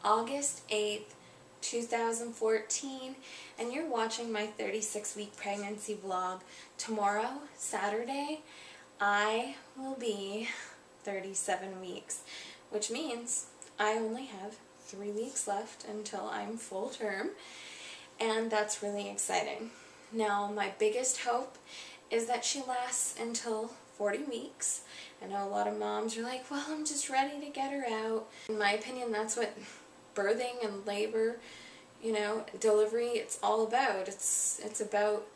August 8th, 2014, and you're watching my 36-week pregnancy vlog. Tomorrow, Saturday, I will be 37 weeks, which means I only have 3 weeks left until I'm full term, and that's really exciting. Now, my biggest hope is that she lasts until 40 weeks. I know a lot of moms are like, well, I'm just ready to get her out. In my opinion, that's what birthing and labor, delivery, it's all about. It's about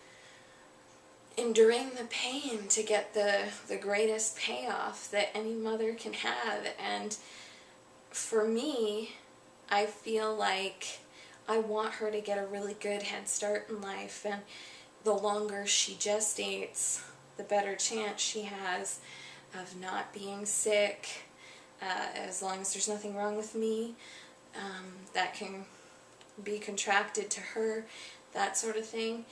enduring the pain to get the greatest payoff that any mother can have. And for me, I feel like I want her to get a really good head start in life, and the longer she gestates, the better chance she has of not being sick, as long as there's nothing wrong with me that can be contracted to her, that sort of thing.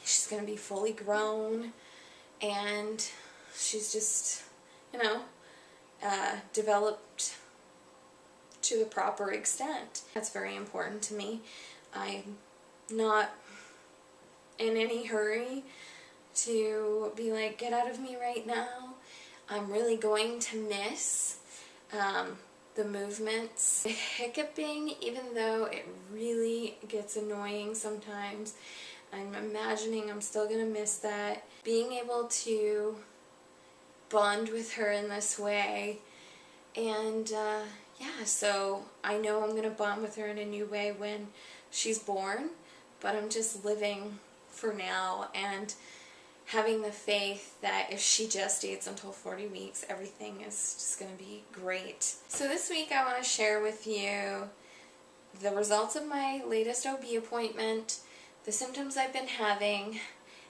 She's going to be fully grown, and she's just, developed to the proper extent. That's very important to me. I'm not in any hurry to be like, get out of me right now. I'm really going to miss the movements. The hiccuping, even though it really gets annoying sometimes, I'm imagining I'm still going to miss that. Being able to bond with her in this way, and yeah, so I know I'm going to bond with her in a new way when she's born, but I'm just living for now and having the faith that if she gestates until 40 weeks, everything is just going to be great. So this week I want to share with you the results of my latest OB appointment, the symptoms I've been having,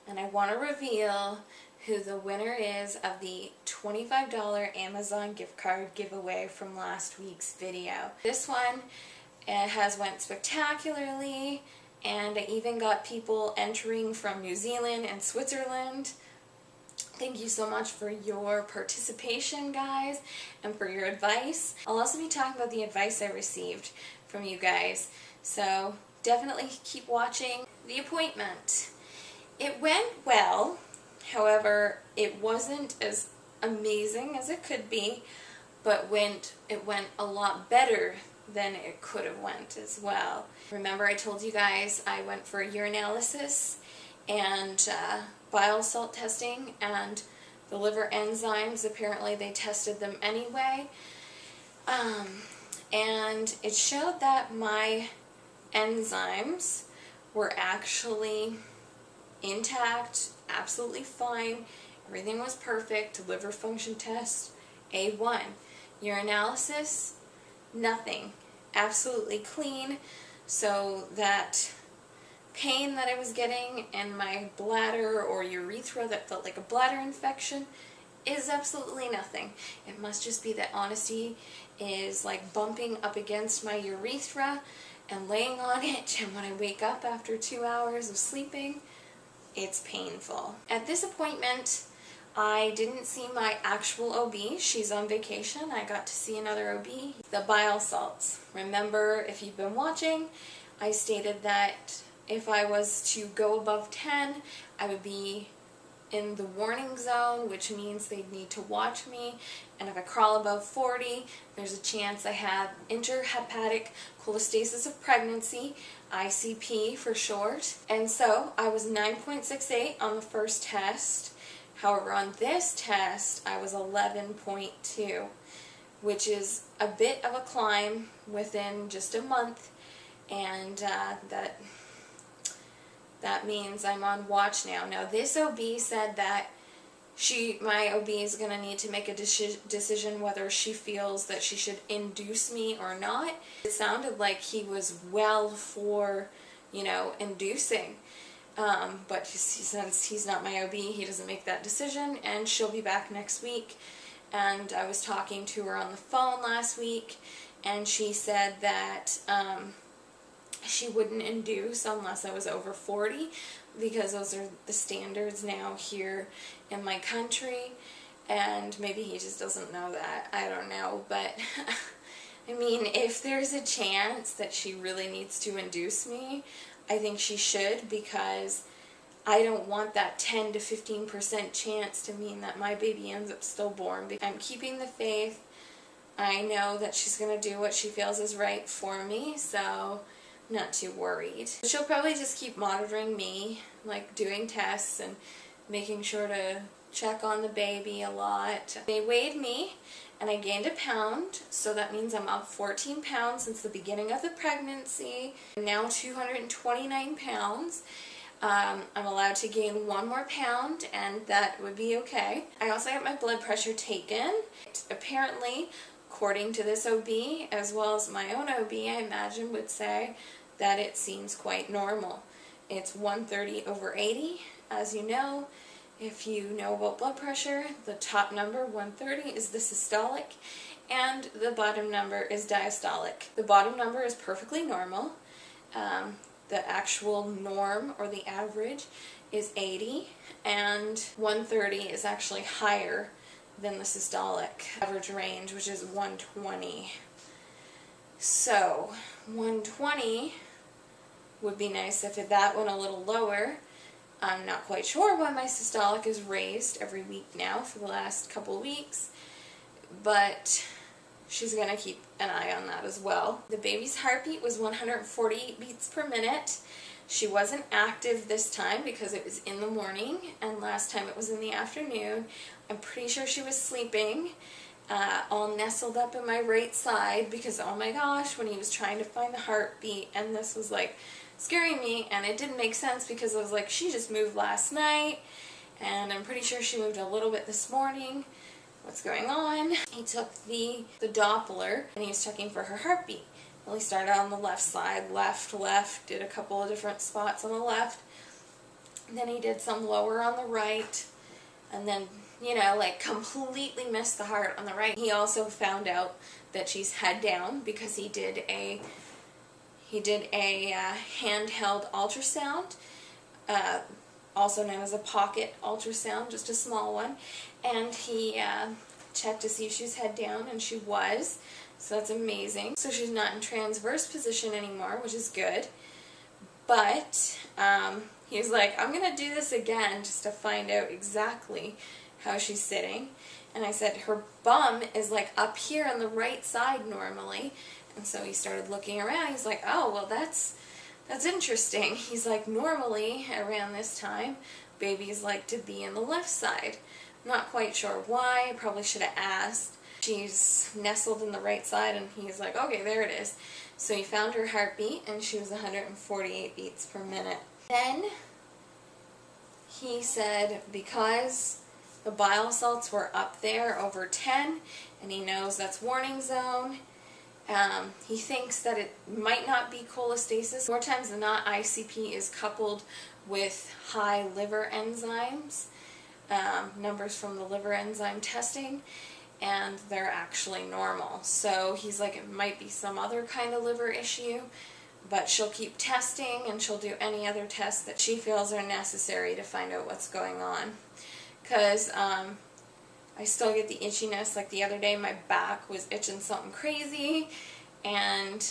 and I want to reveal who the winner is of the $25 Amazon gift card giveaway from last week's video. This one has went spectacularly, and I even got people entering from New Zealand and Switzerland. Thank you so much for your participation, guys, and for your advice. I'll also be talking about the advice I received from you guys, so definitely keep watching. The appointment. It went well, however, it wasn't as amazing as it could be, but it went a lot better than it could have went as well. Remember I told you guys I went for a urinalysis and bile salt testing, and the liver enzymes, apparently they tested them anyway, and it showed that my enzymes were actually intact, absolutely fine, everything was perfect. Liver function test, A1. Urinalysis, nothing, absolutely clean. So that pain that I was getting in my bladder or urethra that felt like a bladder infection is absolutely nothing. It must just be that honesty is like bumping up against my urethra and laying on it, and when I wake up after 2 hours of sleeping, it's painful. At this appointment, I didn't see my actual OB. She's on vacation. I got to see another OB. The bile salts. Remember, if you've been watching, I stated that if I was to go above 10, I would be in the warning zone, which means they'd need to watch me. And if I crawl above 40, there's a chance I have intrahepatic cholestasis of pregnancy, ICP for short. And so I was 9.68 on the first test. However, on this test, I was 11.2, which is a bit of a climb within just a month, and that means I'm on watch now. Now, this OB said that my OB is going to need to make a decision whether she feels that she should induce me or not. It sounded like he was well for, inducing. But since he's not my OB, he doesn't make that decision, and she'll be back next week. And I was talking to her on the phone last week, and she said that she wouldn't induce unless I was over 40, because those are the standards now here in my country, and maybe he just doesn't know that. I don't know, but I mean, if there's a chance that she really needs to induce me, I think she should, because I don't want that 10 to 15% chance to mean that my baby ends up stillborn. I'm keeping the faith. I know that she's going to do what she feels is right for me, so I'm not too worried. She'll probably just keep monitoring me, like doing tests and making sure to check on the baby a lot. They weighed me and I gained a pound, so that means I'm up 14 pounds since the beginning of the pregnancy. I'm now 229 pounds. I'm allowed to gain 1 more pound and that would be okay. I also got my blood pressure taken. Apparently, according to this OB, as well as my own OB, I imagine would say that it seems quite normal. It's 130/80. As you know, if you know about blood pressure, the top number, 130, is the systolic, and the bottom number is diastolic. The bottom number is perfectly normal. The actual norm, or the average, is 80, and 130 is actually higher than the systolic average range, which is 120. So 120 would be nice if that went a little lower. I'm not quite sure why my systolic is raised every week now for the last couple weeks, but she's going to keep an eye on that as well. The baby's heartbeat was 148 beats per minute. She wasn't active this time because it was in the morning, and last time it was in the afternoon. I'm pretty sure she was sleeping, all nestled up in my right side, because oh my gosh, when he was trying to find the heartbeat, and this was like scaring me, and it didn't make sense because I was like, she just moved last night, and I'm pretty sure she moved a little bit this morning. What's going on? He took the Doppler, and he was checking for her heartbeat. Well, he started on the left side, left, did a couple of different spots on the left, and then he did some lower on the right, and then, you know, like completely missed the heart on the right. He also found out that she's head down because he did a handheld ultrasound, also known as a pocket ultrasound, just a small one, and he checked to see if she was head down, and she was, so that's amazing. So she's not in transverse position anymore, which is good, but he was like, I'm going to do this again just to find out exactly how she's sitting, and I said, her bum is like up here on the right side normally, and so he started looking around. He's like, oh, well, that's interesting. He's like, normally around this time, babies like to be in the left side. Not quite sure why. Probably should have asked. She's nestled in the right side, and he's like, okay, there it is. So he found her heartbeat, and she was 148 beats per minute. Then he said because the bile salts were up there over 10, and he knows that's warning zone, he thinks that it might not be cholestasis. More times than not, ICP is coupled with high liver enzymes, numbers from the liver enzyme testing, and they're actually normal. So he's like, it might be some other kind of liver issue, but she'll keep testing, and she'll do any other tests that she feels are necessary to find out what's going on. Because I still get the itchiness. Like the other day, my back was itching something crazy, and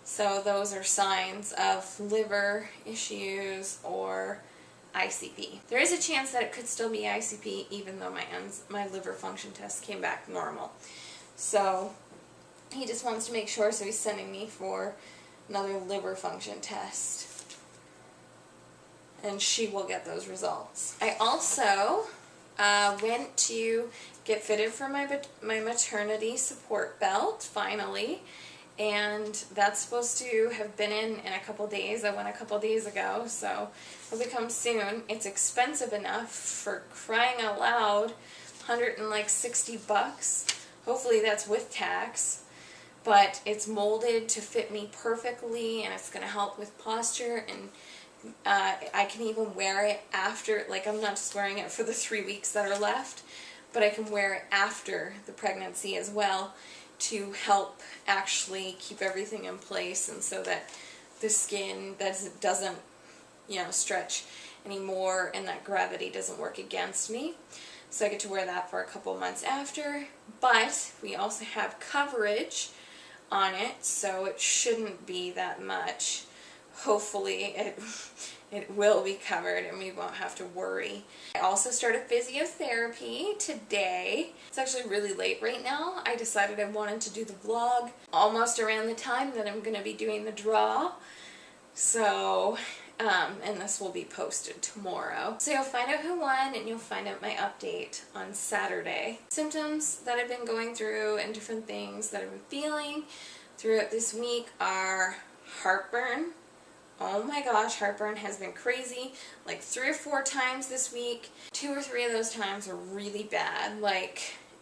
so those are signs of liver issues or ICP. There is a chance that it could still be ICP, even though my liver function test came back normal. So he just wants to make sure, so he's sending me for another liver function test, and she will get those results. I also went to get fitted for my maternity support belt, finally, and that's supposed to have been in a couple days. I went a couple days ago, so it'll be come soon. It's expensive enough, for crying out loud, $160. Hopefully that's with tax, but it's molded to fit me perfectly, and it's going to help with posture, and I can even wear it after, like I'm not just wearing it for the 3 weeks that are left, but I can wear it after the pregnancy as well to help actually keep everything in place, and so that the skin doesn't, you know, stretch anymore, and that gravity doesn't work against me. So I get to wear that for a couple months after, but we also have coverage on it, so it shouldn't be that much. Hopefully it will be covered and we won't have to worry. I also started physiotherapy today. It's actually really late right now. I decided I wanted to do the vlog almost around the time that I'm going to be doing the draw. So, and this will be posted tomorrow. So you'll find out who won and you'll find out my update on Saturday. Symptoms that I've been going through and different things that I've been feeling throughout this week are heartburn. Oh my gosh, heartburn has been crazy, like 3 or 4 times this week. 2 or 3 of those times are really bad,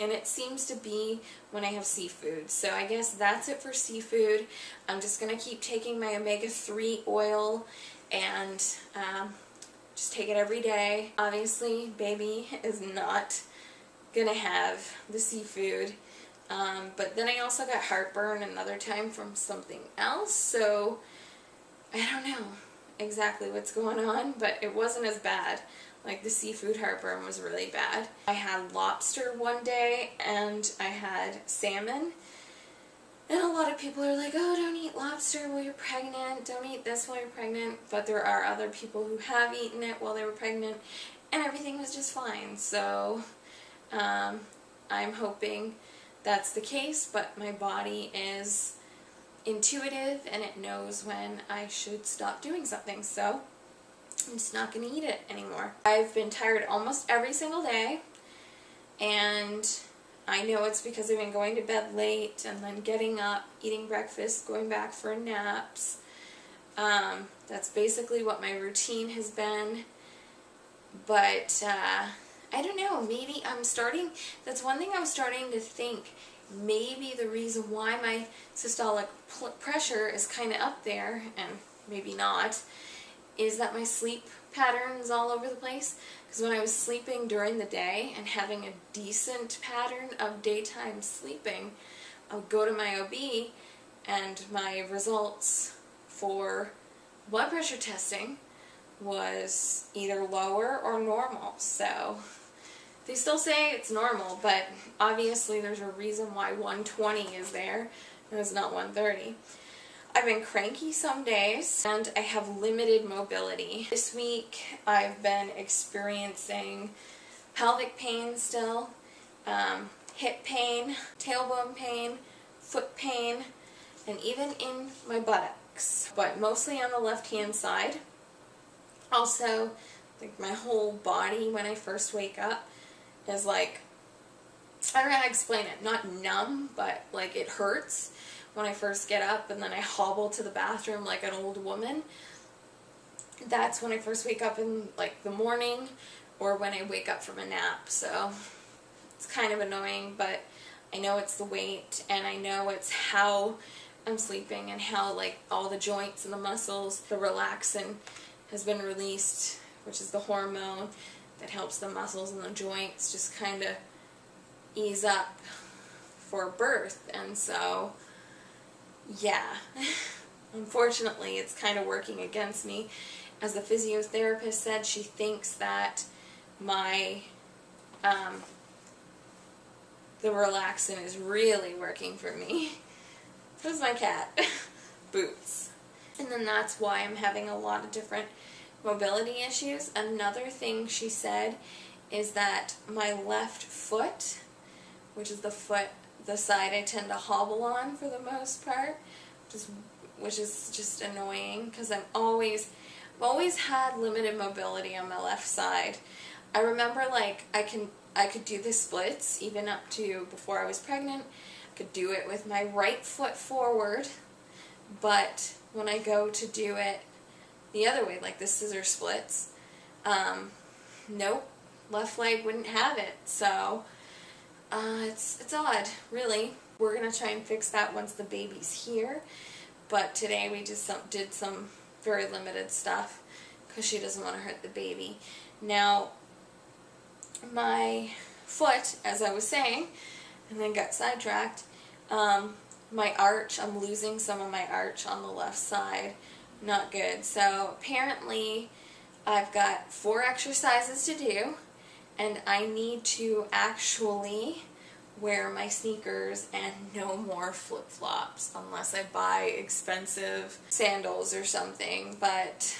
and it seems to be when I have seafood. So I guess that's it for seafood. I'm just going to keep taking my omega-3 oil and just take it every day. Obviously, baby is not going to have the seafood. But then I also got heartburn another time from something else, so I don't know exactly what's going on, but it wasn't as bad. Like, the seafood heartburn was really bad. I had lobster one day, and I had salmon. And a lot of people are like, oh, don't eat lobster while you're pregnant. Don't eat this while you're pregnant. But there are other people who have eaten it while they were pregnant, and everything was just fine. So, I'm hoping that's the case, but my body is intuitive and it knows when I should stop doing something, so I'm just not going to eat it anymore. I've been tired almost every single day, and I know it's because I've been going to bed late and then getting up, eating breakfast, going back for naps. That's basically what my routine has been, but I don't know, maybe that's one thing I'm starting to think. Maybe the reason why my systolic pressure is kind of up there, and maybe not, is that my sleep pattern is all over the place. Because when I was sleeping during the day and having a decent pattern of daytime sleeping, I would go to my OB and my results for blood pressure testing was either lower or normal. So they still say it's normal, but obviously there's a reason why 120 is there and it's not 130. I've been cranky some days, and I have limited mobility. This week I've been experiencing pelvic pain still, hip pain, tailbone pain, foot pain, and even in my buttocks, but mostly on the left-hand side. Also, like, my whole body when I first wake up is like, I don't know how to explain it, not numb, but like it hurts when I first get up, and then I hobble to the bathroom like an old woman. That's when I first wake up in like the morning, or when I wake up from a nap. So it's kind of annoying, but I know it's the weight, and I know it's how I'm sleeping and how, like, all the joints and the muscles, the relaxin has been released, which is the hormone that helps the muscles and the joints just kind of ease up for birth. And so, yeah, unfortunately it's kind of working against me. As the physiotherapist said, she thinks that my the relaxin is really working for me. Who's my cat? Boots. And then that's why I'm having a lot of different mobility issues. Another thing she said is that my left foot, which is the side I tend to hobble on for the most part, which is just annoying, because I've always had limited mobility on my left side. I remember, like, I could do the splits even up to before I was pregnant. I could do it with my right foot forward, but when I go to do it the other way, like the scissor splits, nope, left leg wouldn't have it. So it's odd, really. We're gonna try and fix that once the baby's here, but today we just did some very limited stuff because she doesn't want to hurt the baby. Now, my foot, as I was saying, and then got sidetracked, my arch, I'm losing some of my arch on the left side. Not good. So apparently I've got 4 exercises to do, and I need to actually wear my sneakers and no more flip-flops unless I buy expensive sandals or something, but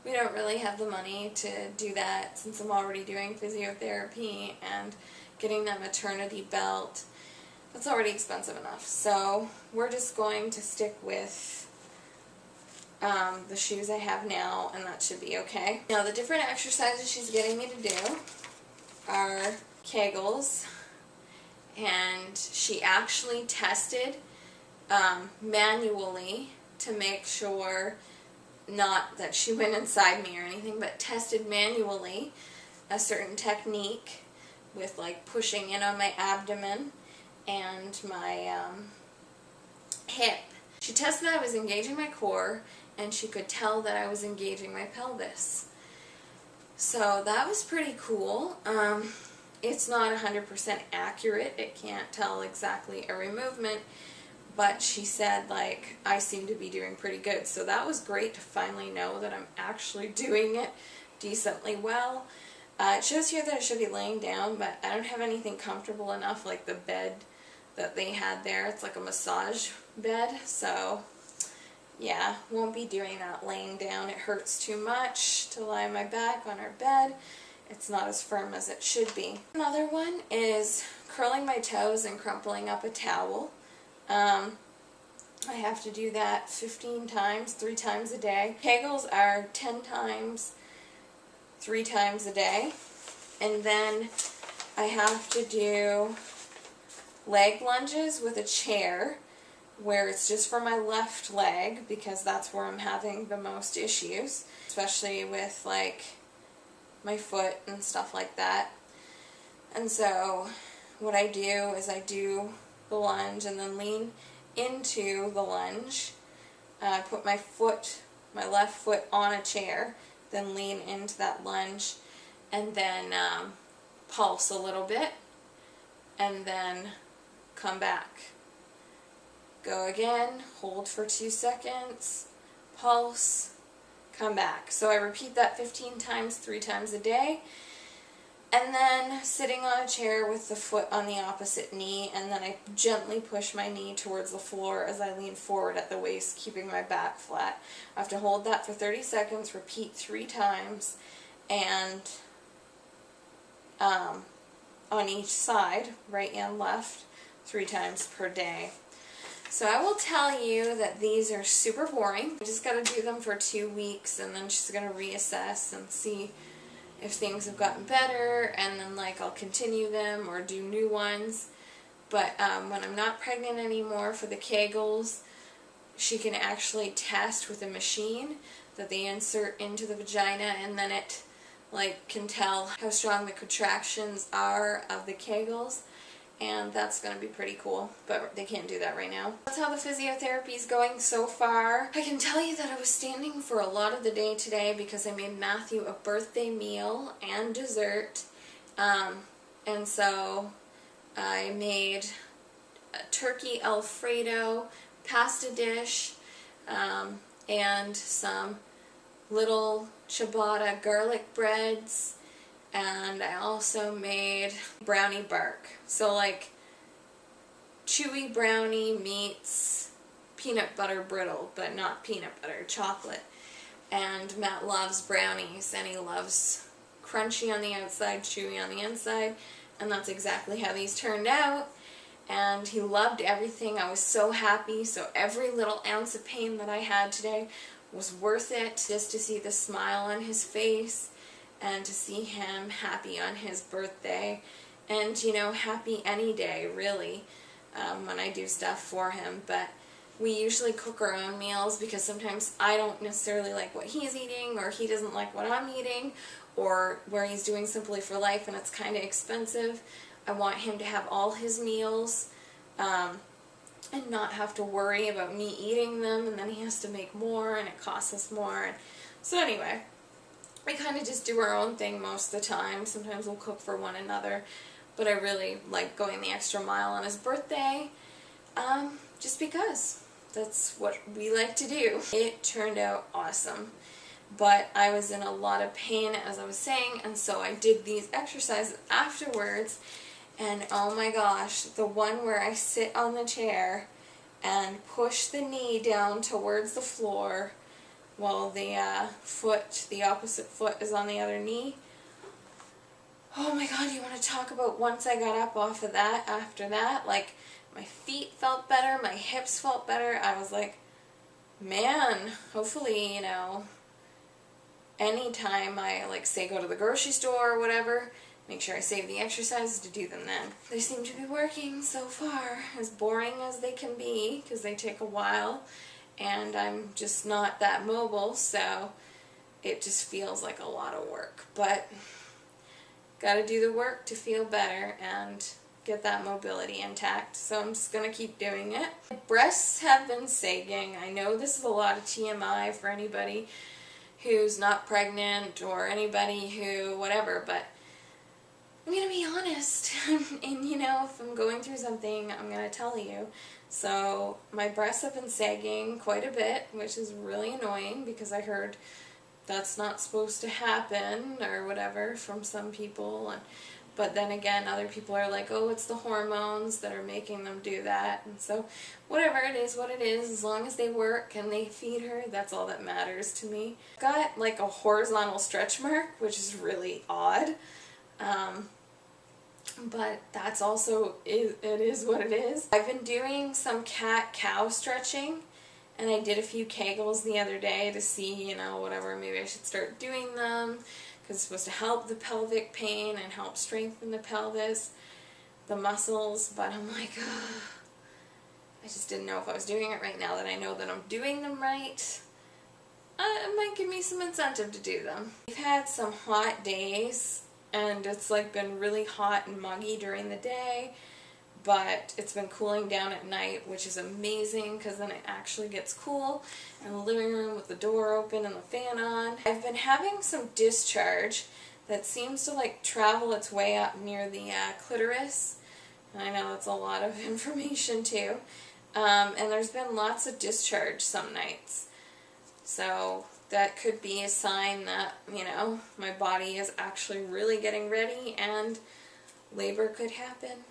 we don't really have the money to do that since I'm already doing physiotherapy and getting that maternity belt. That's already expensive enough. So we're just going to stick with the shoes I have now, and that should be okay. Now the different exercises she's getting me to do are Kegels, and she actually tested manually to make sure, not that she went inside me or anything, but tested manually a certain technique with like pushing in on my abdomen and my hip. She tested that I was engaging my core, and she could tell that I was engaging my pelvis. So that was pretty cool. It's not 100% accurate. It can't tell exactly every movement, but she said, like, I seem to be doing pretty good. So that was great to finally know that I'm actually doing it decently well. It shows here that I should be laying down, but I don't have anything comfortable enough, like the bed that they had there. It's like a massage bed, so yeah, won't be doing that laying down. It hurts too much to lie on my back on our bed. It's not as firm as it should be. Another one is curling my toes and crumpling up a towel. I have to do that 15 times, 3 times a day. Kegels are 10 times, 3 times a day. And then I have to do leg lunges with a chair, where it's just for my left leg, because that's where I'm having the most issues, especially with like my foot and stuff like that. And so what I do is I do the lunge and then lean into the lunge, put my left foot on a chair, then lean into that lunge, and then pulse a little bit, and then come back. Go again, hold for 2 seconds, pulse, come back. So I repeat that 15 times, 3 times a day. And then sitting on a chair with the foot on the opposite knee, and then I gently push my knee towards the floor as I lean forward at the waist, keeping my back flat. I have to hold that for 30 seconds, repeat 3 times, and on each side, right and left, 3 times per day. So I will tell you that these are super boring. I just got to do them for 2 weeks, and then she's going to reassess and see if things have gotten better, and then like I'll continue them or do new ones. But when I'm not pregnant anymore for the Kegels, she can actually test with a machine that they insert into the vagina, and then it like can tell how strong the contractions are of the Kegels. And that's going to be pretty cool, but they can't do that right now. That's how the physiotherapy is going so far. I can tell you that I was standing for a lot of the day today because I made Matthew a birthday meal and dessert. And so I made a turkey Alfredo pasta dish and some little ciabatta garlic breads. And I also made brownie bark. So like chewy brownie meets peanut butter brittle, but not peanut butter, chocolate. And Matt loves brownies, and he loves crunchy on the outside, chewy on the inside. And that's exactly how these turned out. And he loved everything. I was so happy. So every little ounce of pain that I had today was worth it, just to see the smile on his face and to see him happy on his birthday, and you know, happy any day really, when I do stuff for him. But we usually cook our own meals because sometimes I don't necessarily like what he's eating, or he doesn't like what I'm eating, or where he's doing Simply for Life and it's kind of expensive. I want him to have all his meals and not have to worry about me eating them, and then he has to make more and it costs us more. And so anyway, we kind of just do our own thing most of the time. Sometimes we'll cook for one another, but I really like going the extra mile on his birthday, just because that's what we like to do. It turned out awesome, but I was in a lot of pain, as I was saying, and so I did these exercises afterwards, And oh my gosh, the one where I sit on the chair and push the knee down towards the floor while the the opposite foot is on the other knee. Oh my god, you want to talk about once I got up off of that, after that, like, my feet felt better, my hips felt better. I was like, man, hopefully, you know, anytime I, like, say go to the grocery store or whatever, make sure I save the exercises to do them then. They seem to be working so far, as boring as they can be, because they take a while, and I'm just not that mobile, so it just feels like a lot of work. But gotta do the work to feel better and get that mobility intact, so I'm just gonna keep doing it. My breasts have been sagging. I know this is a lot of TMI for anybody who's not pregnant or anybody who whatever, but I'm gonna be honest. And you know, if I'm going through something, I'm gonna tell you. So my breasts have been sagging quite a bit, which is really annoying because I heard that's not supposed to happen or whatever from some people, but then again other people are like, oh, it's the hormones that are making them do that. And so whatever, it is what it is. As long as they work and they feed her, that's all that matters to me. I've got like a horizontal stretch mark, which is really odd, but that's also, it is what it is. I've been doing some cat-cow stretching, and I did a few Kegels the other day to see, you know, whatever, maybe I should start doing them, because it's supposed to help the pelvic pain and help strengthen the pelvis, the muscles, but I'm like, ugh. I just didn't know if I was doing it right. Now that I know that I'm doing them right, it might give me some incentive to do them. We've had some hot days, and it's like been really hot and muggy during the day, but it's been cooling down at night, which is amazing because then it actually gets cool in the living room with the door open and the fan on. I've been having some discharge that seems to like travel its way up near the clitoris. I know that's a lot of information too. And there's been lots of discharge some nights. So that could be a sign that, you know, my body is actually really getting ready and labor could happen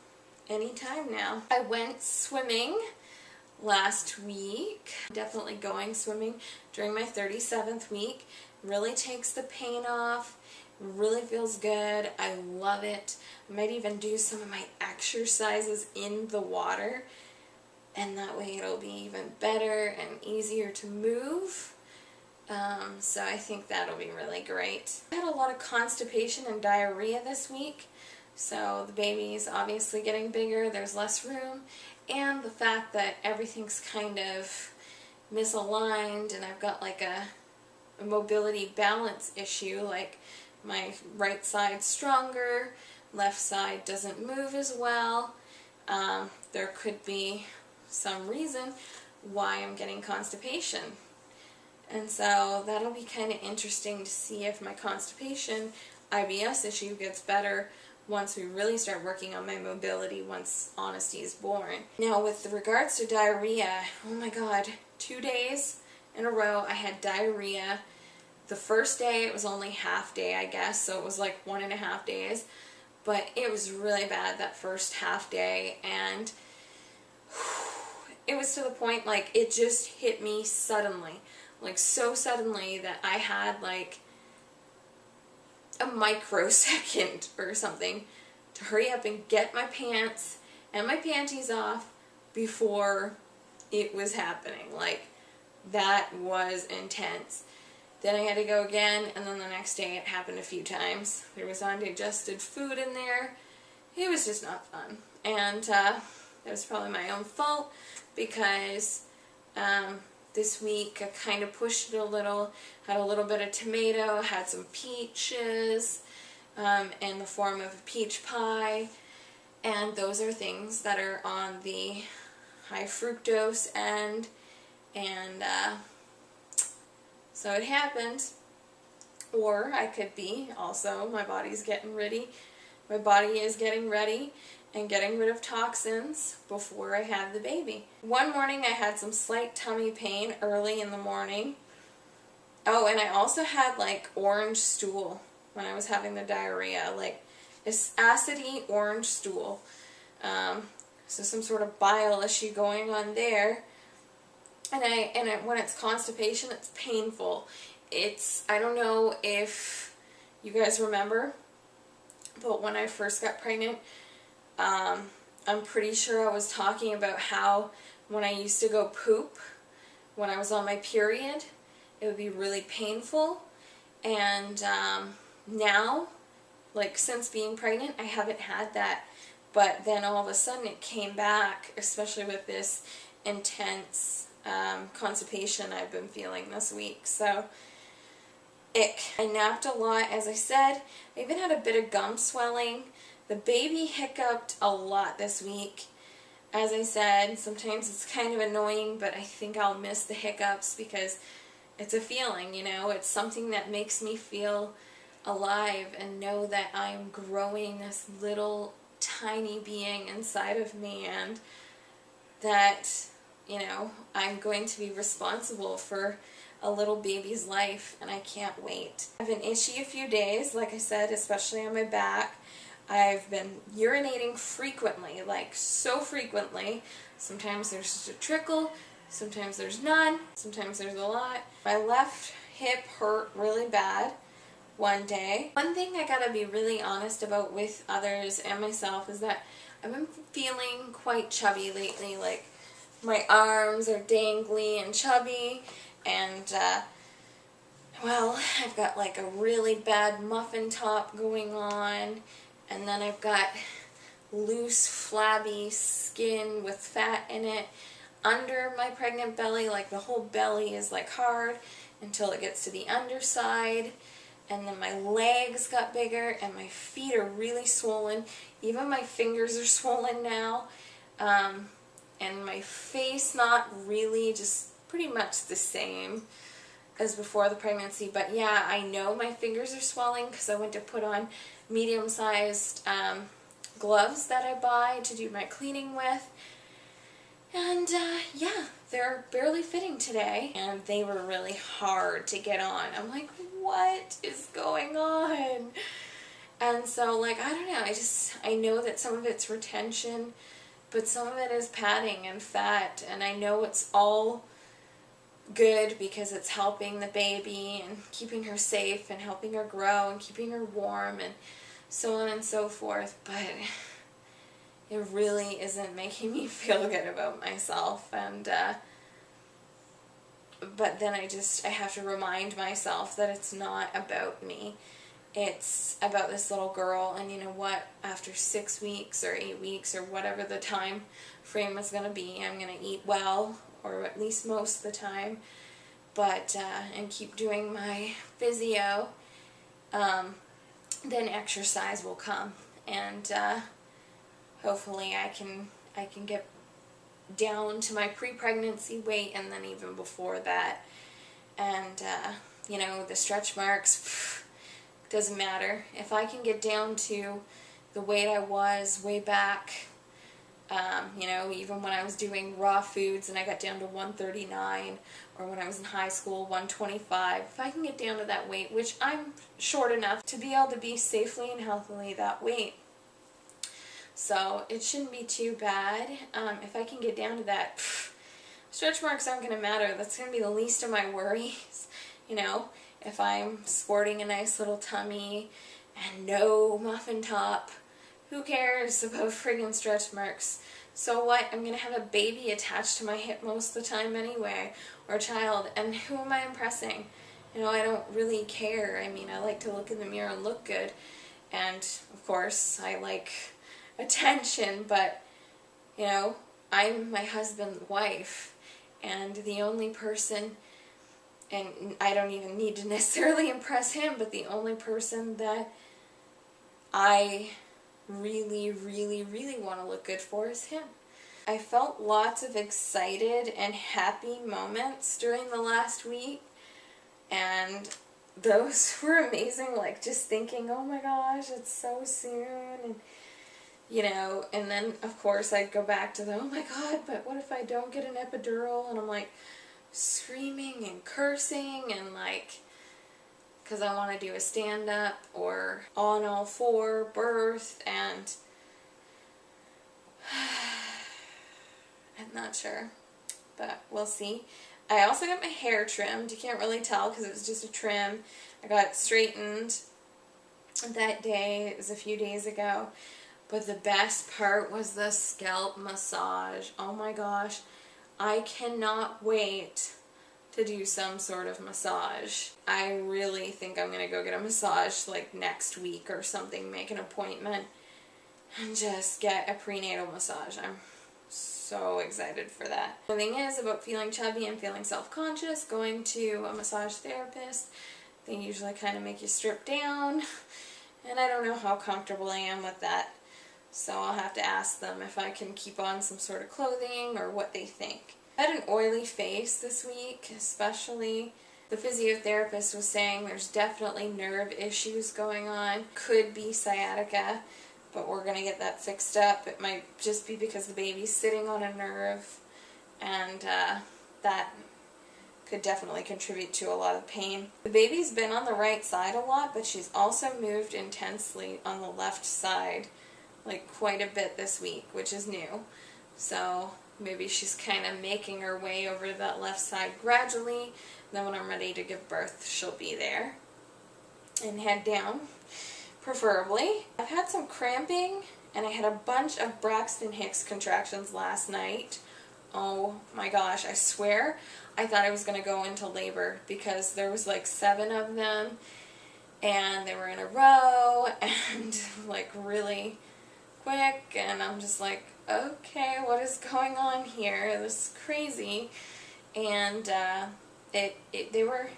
anytime now. I went swimming last week. Definitely going swimming during my 37th week. Really takes the pain off. Really feels good. I love it. I might even do some of my exercises in the water, and that way it'll be even better and easier to move. So I think that'll be really great. I had a lot of constipation and diarrhea this week. So the baby's obviously getting bigger, there's less room, and the fact that everything's kind of misaligned and I've got like a mobility balance issue, like my right side's stronger, left side doesn't move as well. There could be some reason why I'm getting constipation. And so that'll be kind of interesting to see if my constipation IBS issue gets better once we really start working on my mobility, once Honesty is born. Now with regards to diarrhea, oh my god, 2 days in a row I had diarrhea. The first day it was only half day, I guess, so it was like 1.5 days, but it was really bad that first half day, and it was to the point like it just hit me suddenly, like so suddenly that I had like a microsecond or something to hurry up and get my pants and my panties off before it was happening. Like, that was intense. Then I had to go again, and then the next day it happened a few times. There was undigested food in there. It was just not fun. And that was probably my own fault, because this week I kind of pushed it a little, had a little bit of tomato, had some peaches in the form of a peach pie, and those are things that are on the high fructose end, and so it happened. Or I could be also, my body's getting ready, my body is getting ready and getting rid of toxins before I have the baby. One morning I had some slight tummy pain early in the morning. Oh, and I also had like orange stool when I was having the diarrhea. Like, acidy orange stool. So some sort of bile issue going on there. And when it's constipation, it's painful. I don't know if you guys remember, but when I first got pregnant, I'm pretty sure I was talking about how when I used to go poop, when I was on my period, it would be really painful. And now, like since being pregnant, I haven't had that. But then all of a sudden it came back, especially with this intense constipation I've been feeling this week. So, ick. I napped a lot, as I said. I even had a bit of gum swelling. The baby hiccuped a lot this week. As I said, sometimes it's kind of annoying, but I think I'll miss the hiccups because it's a feeling, you know. It's something that makes me feel alive and know that I'm growing this little tiny being inside of me, and that, you know, I'm going to be responsible for a little baby's life, and I can't wait. I've been itchy a few days, like I said, especially on my back. I've been urinating frequently, like so frequently. Sometimes there's just a trickle, sometimes there's none, sometimes there's a lot. My left hip hurt really bad one day. One thing I gotta be really honest about with others and myself is that I've been feeling quite chubby lately. Like my arms are dangly and chubby, and well, I've got like a really bad muffin top going on, and then I've got loose flabby skin with fat in it under my pregnant belly. Like the whole belly is like hard until it gets to the underside. And then my legs got bigger, and my feet are really swollen. Even my fingers are swollen now. And my face, not really, just pretty much the same as before the pregnancy. But yeah, I know my fingers are swelling because I went to put on medium-sized gloves that I buy to do my cleaning with. And yeah, they're barely fitting today, and they were really hard to get on. I'm like, what is going on? And so, like, I don't know, I know that some of it's retention, but some of it is padding and fat, and I know it's all good because it's helping the baby and keeping her safe and helping her grow and keeping her warm and so on and so forth, but it really isn't making me feel good about myself. And but then I have to remind myself that it's not about me. It's about this little girl, and you know what? After 6 weeks or 8 weeks or whatever the time frame is going to be, I'm going to eat well, or at least most of the time, but and keep doing my physio. Then exercise will come, and hopefully I can get down to my pre-pregnancy weight, and then even before that. And you know, the stretch marks, doesn't matter. If I can get down to the weight I was way back, you know, even when I was doing raw foods and I got down to 139, or when I was in high school, 125, if I can get down to that weight, which I'm short enough to be able to be safely and healthily that weight, so it shouldn't be too bad. If I can get down to that, stretch marks aren't going to matter. That's going to be the least of my worries. You know, if I'm sporting a nice little tummy and no muffin top, who cares about friggin' stretch marks? So what? I'm going to have a baby attached to my hip most of the time anyway, or a child, and who am I impressing? You know, I don't really care. I mean, I like to look in the mirror and look good, and of course I like attention, but you know, I'm my husband's wife, and the only person, and I don't even need to necessarily impress him, but the only person that I really, really, really want to look good for is him. I felt lots of excited and happy moments during the last week, and those were amazing, like just thinking, oh my gosh, it's so soon, and you know, and then of course I'd go back to the, oh my god, but what if I don't get an epidural? And I'm like screaming and cursing and like because I want to do a stand-up or on all four birth, and I'm not sure, but we'll see. I also got my hair trimmed. You can't really tell because it was just a trim. I got it straightened that day. It was a few days ago. But the best part was the scalp massage. Oh my gosh. I cannot wait to do some sort of massage. I really think I'm going to go get a massage like next week or something, make an appointment, and just get a prenatal massage. I'm so excited for that. The thing is about feeling chubby and feeling self-conscious, going to a massage therapist, they usually kind of make you strip down, and I don't know how comfortable I am with that. So I'll have to ask them if I can keep on some sort of clothing or what they think. I had an oily face this week, especially. The physiotherapist was saying there's definitely nerve issues going on. Could be sciatica, but we're going to get that fixed up. It might just be because the baby's sitting on a nerve, and that could definitely contribute to a lot of pain. The baby's been on the right side a lot, but she's also moved intensely on the left side, like quite a bit this week, which is new. So maybe she's kind of making her way over to that left side gradually. Then when I'm ready to give birth, she'll be there. And head down, preferably. I've had some cramping, and I had a bunch of Braxton Hicks contractions last night. Oh my gosh, I swear I thought I was going to go into labor because there was like 7 of them, and they were in a row, and like really quick, and I'm just like, okay, what is going on here? This is crazy. And they were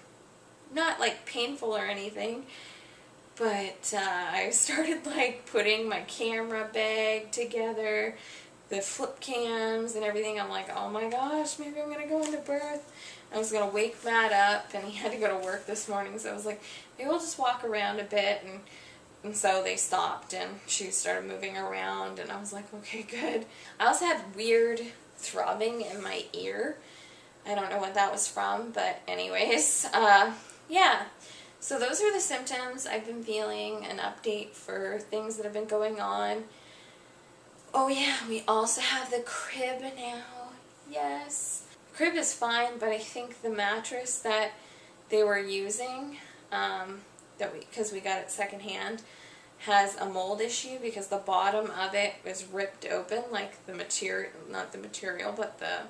not like painful or anything, but I started like putting my camera bag together, the flip cams and everything. I'm like, oh my gosh, maybe I'm gonna go into birth. I was gonna wake Matt up, and he had to go to work this morning, so I was like, maybe we'll just walk around a bit. And so they stopped, and she started moving around, and I was like, okay, good. I also had weird throbbing in my ear. I don't know what that was from, but anyways, yeah. So those are the symptoms I've been feeling, an update for things that have been going on. Oh yeah, we also have the crib now. Yes. The crib is fine, but I think the mattress that they were using, because we got it secondhand, has a mold issue because the bottom of it was ripped open, like the material, not the material, but the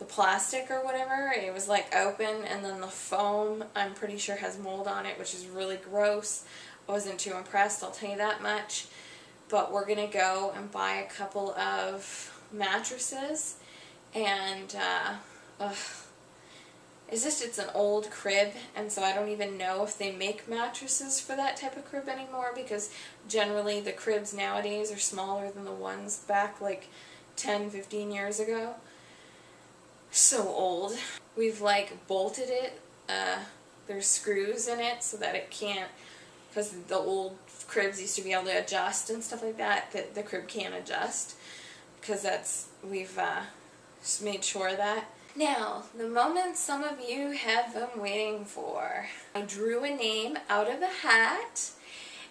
plastic or whatever. It was like open, and then the foam, I'm pretty sure, has mold on it, which is really gross. I wasn't too impressed, I'll tell you that much. But we're gonna go and buy a couple of mattresses, and it's an old crib, and so I don't even know if they make mattresses for that type of crib anymore, because generally the cribs nowadays are smaller than the ones back like 10-15 years ago. So old. We've like bolted it. There's screws in it so that it can't, because the old cribs used to be able to adjust and stuff like that, the crib can't adjust, because we've just made sure of that. Now, the moment some of you have been waiting for. I drew a name out of a hat,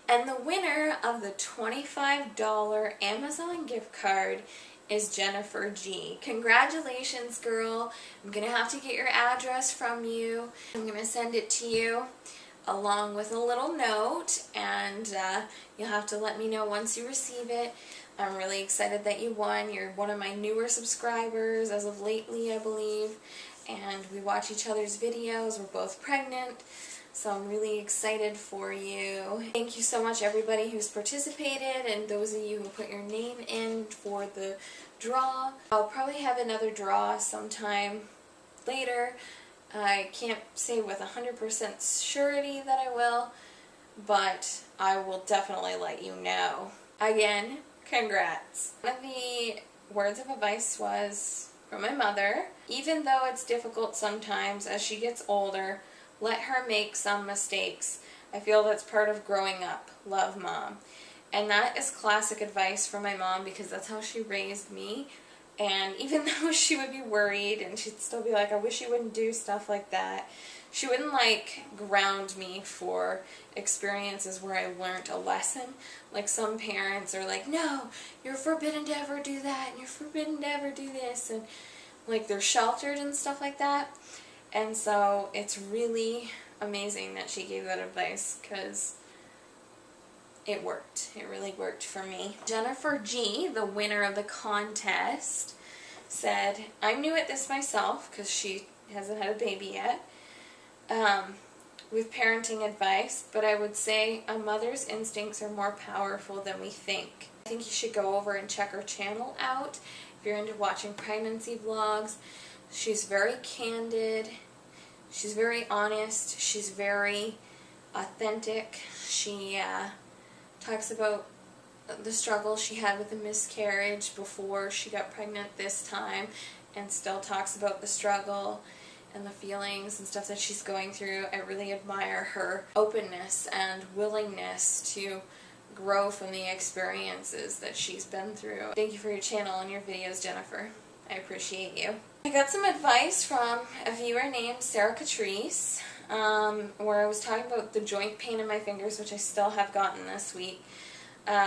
and the winner of the $25 Amazon gift card is Jennifer G. Congratulations, girl. I'm going to have to get your address from you. I'm going to send it to you along with a little note, and you'll have to let me know once you receive it. I'm really excited that you won. You're one of my newer subscribers as of lately, I believe, and we watch each other's videos. We're both pregnant, so I'm really excited for you. Thank you so much, everybody who's participated, and those of you who put your name in for the draw. I'll probably have another draw sometime later. I can't say with 100% surety that I will, but I will definitely let you know. Again, congrats. One of the words of advice was from my mother. Even though it's difficult sometimes as she gets older, let her make some mistakes. I feel that's part of growing up. Love, Mom. And that is classic advice from my mom, because that's how she raised me. And even though she would be worried and she'd still be like, I wish you wouldn't do stuff like that, she wouldn't like ground me for experiences where I learned a lesson. Like some parents are like, no, you're forbidden to ever do that, and you're forbidden to ever do this, and like they're sheltered and stuff like that. And so it's really amazing that she gave that advice, because it worked. It really worked for me. Jennifer G, the winner of the contest, said, I'm new at this myself, because she hasn't had a baby yet, with parenting advice, but I would say a mother's instincts are more powerful than we think. I think you should go over and check her channel out if you're into watching pregnancy vlogs. She's very candid. She's very honest. She's very authentic. She talks about the struggle she had with a miscarriage before she got pregnant this time, and still talks about the struggle and the feelings and stuff that she's going through. I really admire her openness and willingness to grow from the experiences that she's been through. Thank you for your channel and your videos, Jennifer. I appreciate you. I got some advice from a viewer named Sarah Catrice, where I was talking about the joint pain in my fingers, which I still have gotten this week.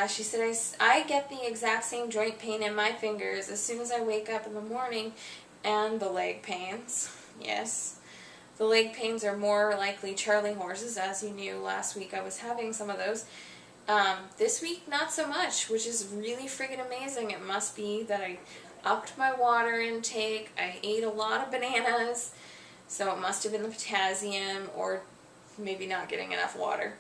She said, I get the exact same joint pain in my fingers as soon as I wake up in the morning, and the leg pains. Yes. The leg pains are more likely Charlie horses, as you knew last week I was having some of those. This week, not so much, which is really friggin' amazing. It must be that I upped my water intake, I ate a lot of bananas, so it must have been the potassium, or maybe not getting enough water.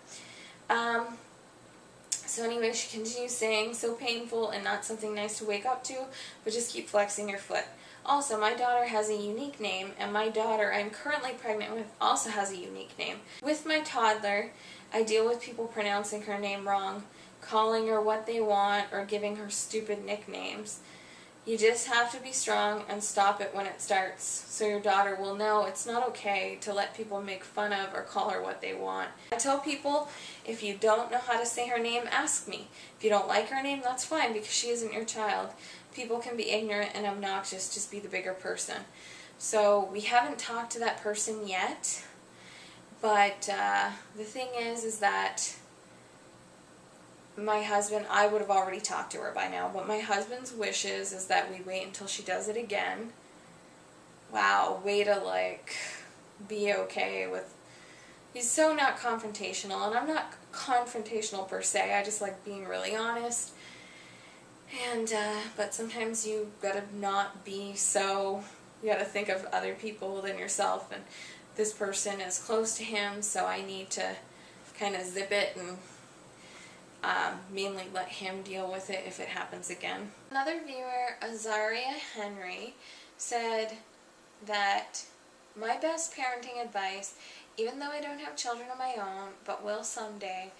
So anyway, she continues saying, so painful and not something nice to wake up to, but just keep flexing your foot. Also, my daughter has a unique name, and my daughter I'm currently pregnant with also has a unique name. With my toddler, I deal with people pronouncing her name wrong, calling her what they want, or giving her stupid nicknames. You just have to be strong and stop it when it starts, so your daughter will know it's not okay to let people make fun of or call her what they want. I tell people, if you don't know how to say her name, ask me. If you don't like her name, that's fine, because she isn't your child. People can be ignorant and obnoxious, just be the bigger person. So we haven't talked to that person yet, but the thing is that my husband, I would have already talked to her by now, but my husband's wishes is that we wait until she does it again. Wow, way to like be okay with, he's so not confrontational, and I'm not confrontational per se, I just like being really honest. And, but sometimes you gotta not be so, you gotta think of other people than yourself, and this person is close to him, so I need to kind of zip it and mainly let him deal with it if it happens again. Another viewer, Azaria Henry, said that my best parenting advice, even though I don't have children of my own, but will someday,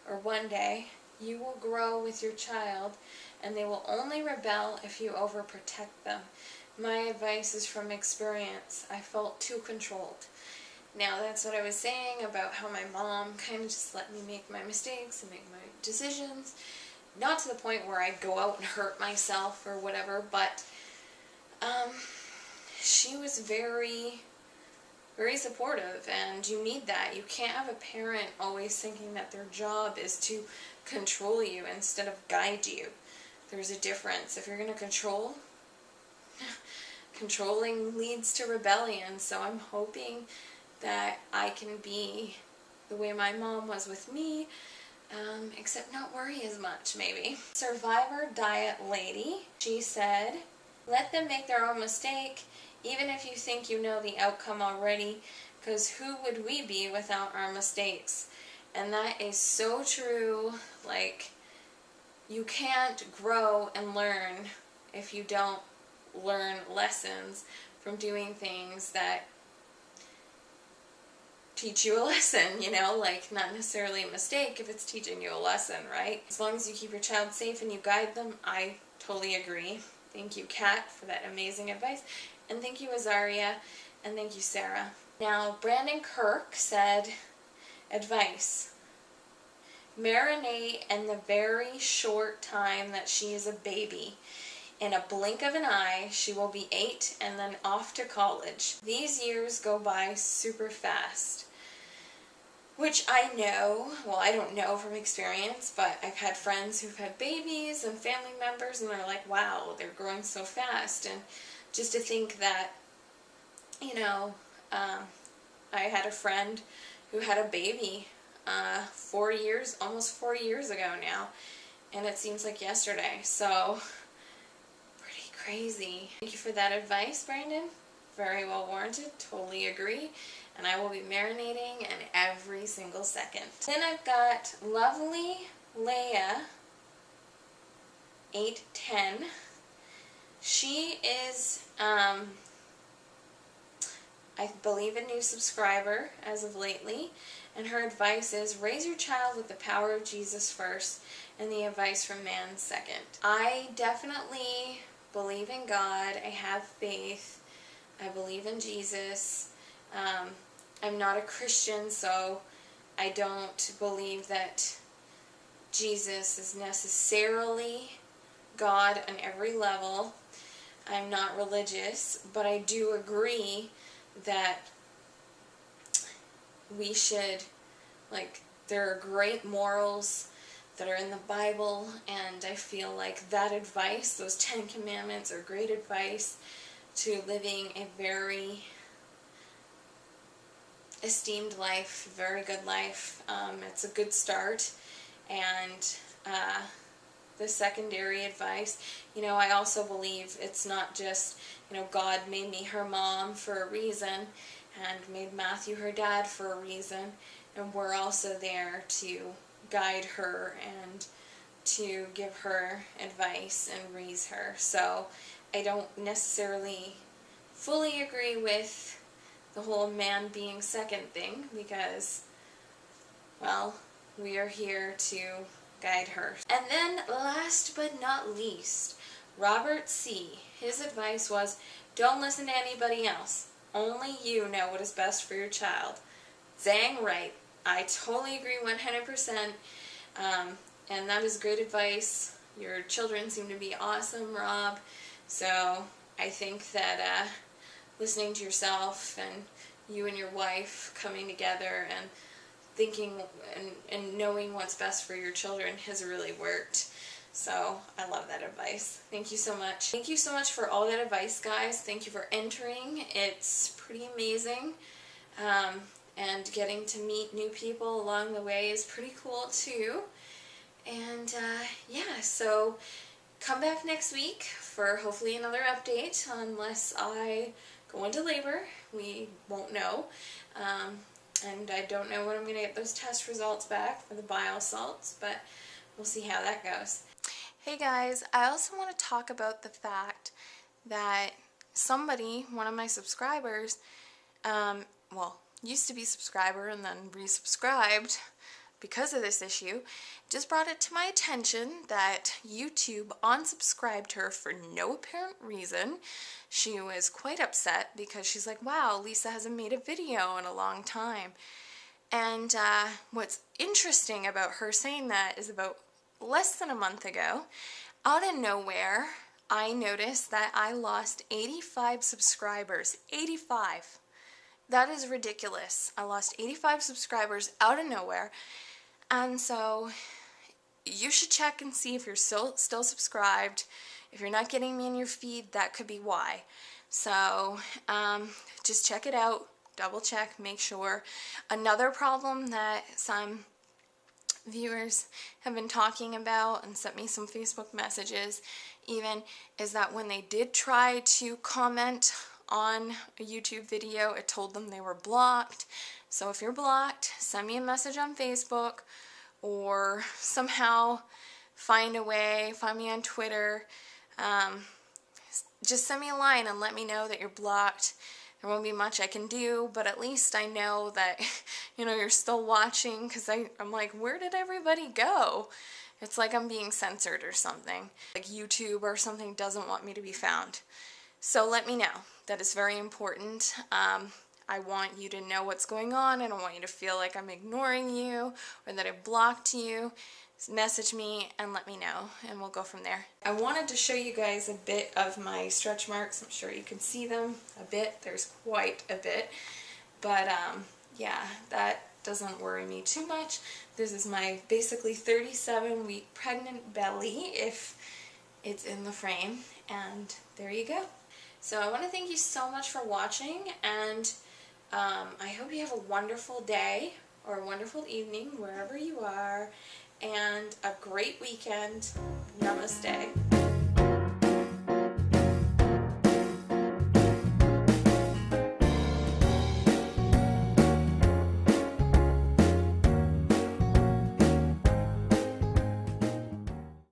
or one day, you will grow with your child, and they will only rebel if you overprotect them. My advice is from experience. I felt too controlled. Now, that's what I was saying about how my mom kind of just let me make my mistakes and make my decisions. Not to the point where I'd go out and hurt myself or whatever, but she was very, very supportive, and you need that. You can't have a parent always thinking that their job is to control you instead of guide you. There's a difference. If you're going to control, controlling leads to rebellion, so I'm hoping that I can be the way my mom was with me, except not worry as much, maybe. Survivor Diet Lady, she said, let them make their own mistake, even if you think you know the outcome already, because who would we be without our mistakes? And that is so true. Like, you can't grow and learn if you don't learn lessons from doing things that teach you a lesson, you know, like not necessarily a mistake if it's teaching you a lesson, right? As long as you keep your child safe and you guide them, I totally agree. Thank you, Kat, for that amazing advice. And thank you, Azaria, and thank you, Sarah. Now, Brandon Kirk said, advice. Marinate in the very short time that she is a baby. In a blink of an eye, she will be 8 and then off to college. These years go by super fast. Which I know, well, I don't know from experience, but I've had friends who've had babies and family members, and they're like, wow, they're growing so fast. And just to think that, you know, I had a friend who had a baby 4 years, almost 4 years ago now, and it seems like yesterday. So, pretty crazy. Thank you for that advice, Brandon. Very well warranted. Totally agree. And I will be marinating in every single second. Then I've got lovely Leia, 810. She is, I believe, a new subscriber as of lately. And her advice is, raise your child with the power of Jesus first and the advice from man second. I definitely believe in God. I have faith. I believe in Jesus. I'm not a Christian, so I don't believe that Jesus is necessarily God on every level. I'm not religious, but I do agree that we should, like, there are great morals that are in the Bible, and I feel like that advice, those 10 Commandments, are great advice to living a very esteemed life, very good life. It's a good start. And the secondary advice, you know, I also believe it's not just, you know, God made me her mom for a reason and made Matthew her dad for a reason, and we're also there to guide her and to give her advice and raise her. So I don't necessarily fully agree with the whole man being second thing, because, well, we are here to guide her. And then last but not least, Robert C. His advice was, don't listen to anybody else. Only you know what is best for your child. Dang right. I totally agree 100%. And that is great advice. Your children seem to be awesome, Rob. So I think that listening to yourself and you and your wife coming together and thinking and knowing what's best for your children has really worked. So I love that advice. Thank you so much. Thank you so much for all that advice, guys. Thank you for entering. It's pretty amazing. And getting to meet new people along the way is pretty cool too. And yeah, so come back next week for hopefully another update, unless I go into labor. We won't know. And I don't know when I'm going to get those test results back for the bile salts, but we'll see how that goes. Hey guys, I also want to talk about the fact that somebody, one of my subscribers, well, used to be subscriber and then resubscribed because of this issue, just brought it to my attention that YouTube unsubscribed her for no apparent reason. She was quite upset because she's like, wow, Lisa hasn't made a video in a long time. And what's interesting about her saying that is about less than a month ago, out of nowhere, I noticed that I lost 85 subscribers. 85. That is ridiculous. I lost 85 subscribers out of nowhere. And so you should check and see if you're still subscribed. If you're not getting me in your feed, that could be why. So just check it out, double check, make sure. Another problem that some viewers have been talking about and sent me some Facebook messages even is that when they did try to comment on a YouTube video, it told them they were blocked. So if you're blocked, send me a message on Facebook or somehow find a way, find me on Twitter. Just send me a line and let me know that you're blocked. There won't be much I can do, but at least I know that, you know, you're still watching, because I'm like, where did everybody go? It's like I'm being censored or something. Like YouTube or something doesn't want me to be found. So let me know. That is very important. I want you to know what's going on. I don't want you to feel like I'm ignoring you or that I blocked you. message me and let me know, and we'll go from there. I wanted to show you guys a bit of my stretch marks. I'm sure you can see them a bit. There's quite a bit, but yeah, that doesn't worry me too much. This is my basically 37-week pregnant belly, if it's in the frame, and there you go. So I want to thank you so much for watching, and I hope you have a wonderful day or a wonderful evening wherever you are, and a great weekend. Namaste.